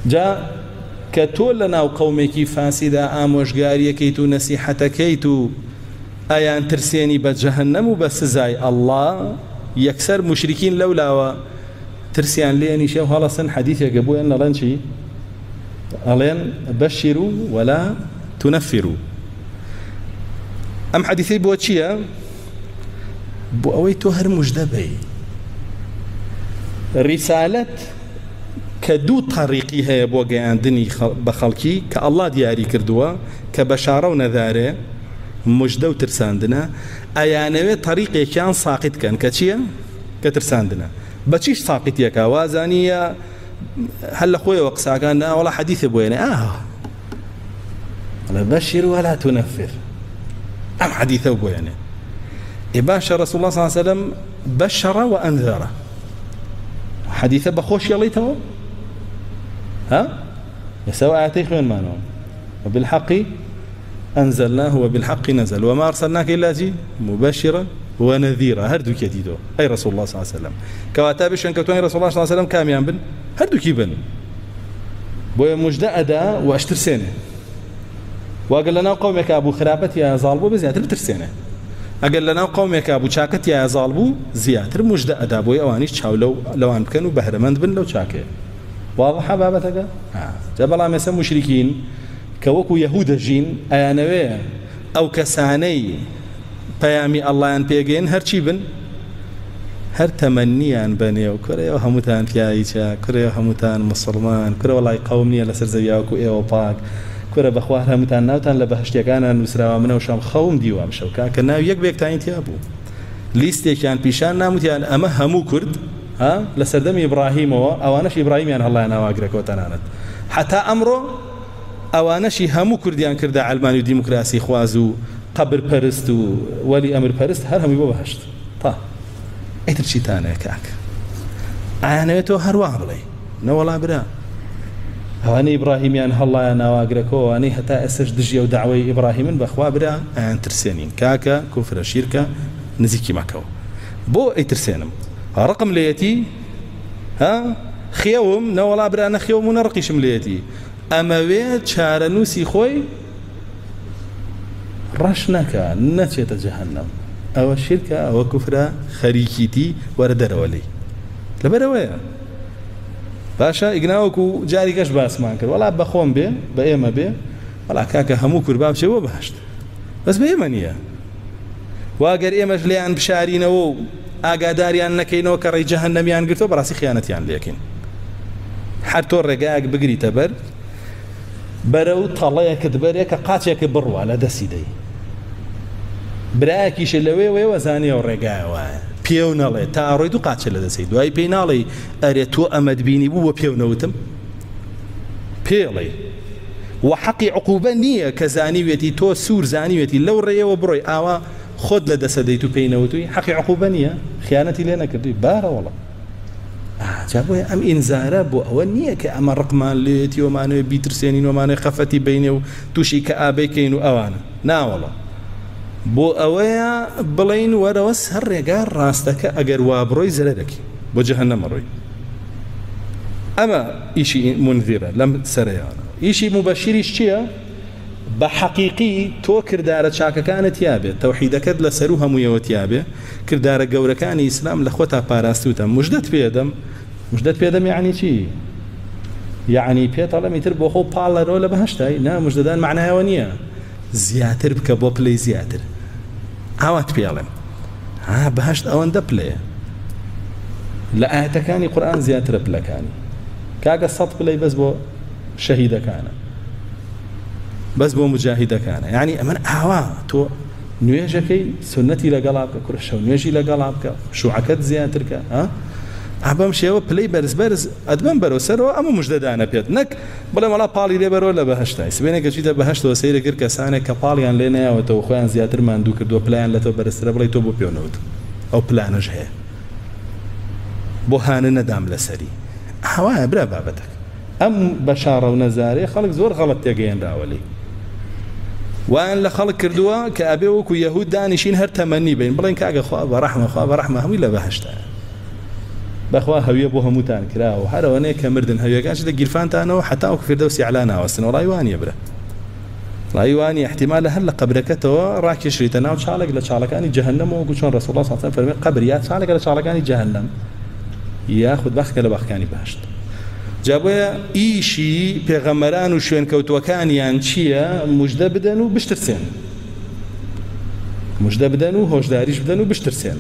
جا كتول لنا وقومك فاسدا آموشگاري كيتو نسيحة كيتو أيان ترسيني بجهنم وبس زاي الله يكسر مشركين لولا ترسيان ليني شيء خلاص حديث يقبوا أن لنشي ألين بشروا ولا تنفروا أم حديثي بوتشيا بوأويتو هر مجدبي رسالة كدو طريقي هي بوغي عندني بخلقي كالله دياري كردوا كبشارة ونذارة مجدو ترساندنا أيانوي طريقي كان ساقط كان كتشيا كترساندنا بتشيش ساقط يا كوازانية هل أخوي وقسا كان ولا حديث بويني ولا بشر ولا تنفر أم حديث بويني إباشر رسول الله صلى الله عليه وسلم بشر وأنذر حديث بخوش يليته ها يسوى آياتي خيون مانهم وبالحق أنزلناه وبالحق نزل وما أرسلناك إلا جي مبشرا ونذيرا هردو كيديدو أي رسول الله صلى الله عليه وسلم كواتابش أنكتوني رسول الله صلى الله عليه وسلم كاميان بن هردو كيبن بويا مجدأ دا واشتر سنة وقال لنا قومك أبو خرابت يا ظالبو بزيادة بترسنة أقل لنا قومك أبو شاكت يا ظالبو زيادة مجدأ دا بويا وانيش تشاو لو أن كانوا بهرمند بن لو شاكت واضحة بابتك جبل عم يسمى مشركين كوكو يهود جين أيانوي أو كساني بيامي الله أن بيجين هرشي بن هر تمنيان بني وكره وهمتان فيايشا كره وهمتان مسلمان كره والله قومني على سر زياكو إيه وباك كره بخوار همتان ناوتان لبهشتي كان نسرا منه وشام خوم ديوام شوكا كنا يك بيك تاين تيابو ليستي كان بيشان نامتيان أما همو كرد ها لسردم إبراهيم أوانش إبراهيم يعني الله أنا واقرك وتنانت حتى أمره أوانشي همو كرديان كردا علماني وديمقراسي خوازو قبر برست ولي أمر برست هر هم يبغى بهشت طا إيه ترشي تاني كاك أنا تو هرواه بلي نولا برا أواني إبراهيم يعني الله أنا واقرك وأني حتى أسجد جي ودعوي إبراهيم بخوا برا أن ترسينين كاكا كفر شركة نزيكي ماكو بو إيه ترسينم رقم ليتي ها خيوم نولا برا أنا خيوم ونرقيش مليتي أما ويت شارنوسي خوي رشنك نتشت جهنم أو الشركة أو كفرة خريكيتي وردر ولي لبرويا باشا إجناوكو جاري كش باس مانكر ولا بخوم به بأيما به ولا كاكا همو كرباب شو بهشت بس بأيمانية واجر إيمش ليان بشارين أو أجداريان نكينو كري جهنم يان قلتو براسي خيانتيان لكن حتى الرجاء بقري تبر برو طلعك دبرك قاتيك بروا على دسيدي براكي شلوي وزاني ورجاء بيونا لي تاريدو قاتل دسيد واي بينالي اريتو امد بيني بو بيونوتم بيلي وحقي عقوبه نيه كزانيتي تو سور زانيتي لو ري وبروي اوا خد لدسديتو بينوتي حقي عقوبه نيه خيانتي لنا كدي بارا والله جابوا أم إنزارة بو أولنية كأما رقمان ليتي ومانو بيترسينين ومانو خفتي بيني وتوشي كأبي كينو أوانا نا والله بو أويا بلين وروس هالرقار راستك أقر وابروي زردك بو جهنم روي أما إشي منذرة لم سريانا إشي مبشري شيا بحقيقي تو كردارة شاكا كانت يابه توحيدك لسروها ميوت يابه كردارة قورة كان إسلام لخوتها باراستوتا مجدت بيدم يعني شي يعني بيت الله ميتر بوخو بالا رولا بهشتاي نا مجددان معناها ونيا زياتر بكبو بلاي زياتر اوات بيالم بهشت اوان دا بلاي لا اتكاني قرآن زياتر بلا كاني كاقا الصد بلاي بس بو شهيدة كان بس بو مجاهدة كان يعني من تو نويجكي سنتي لقلابك كرشو نويجي لقلابك شوعكت زياترك عبام شيء بلاي برز أدبان برو سرو أما مجددانا بيت نك بلا ملا بالي لي برو لا بهشتاي سبينك جيت بهشت وسير كير كسانه كباليان لنا وتو خوان زياتر ما ندو كردو بلان لا تو برز بلا تو بو بيونود او بلان جه بو هان ندام لسري هوا برا بابتك ام بشاره ونزاري خلق زور غلط يقين راولي وان لخلق كردوا كابيوك ويهود دانشين هر تمني بين بلين كاغا خو رحمه هم لا بهشتاي بەخوا هەویە بۆ هەمووتان کراوە هەرەوەنەیە کە مردن هەویەکان شتە گیرفانتانەوە حتا وەکو فردەوسی عەلا ناوەستن و ڕای وانیە برە ڕای وانیە احتیمالە هەر لە قەبرەکەتەوە ڕاکێشریتە ناو چاڵێک لە چاڵەکانی جەهەنەمەوە وەکو چۆن ڕەسوڵ الله صلی الله علیه و سلم فەرمێ قەبر یا چاڵێکە لە چاڵەکانی جەهەنەم یاخود بەخکە لە بەخەکانی بەهشت جا بۆیە ئیشی پێغەمبەران و شوێن کەوتوەکانیان چییە موژدە بدەن و بشترسێن موژدە بدەن و هۆشداریش بدەن و بشترسێن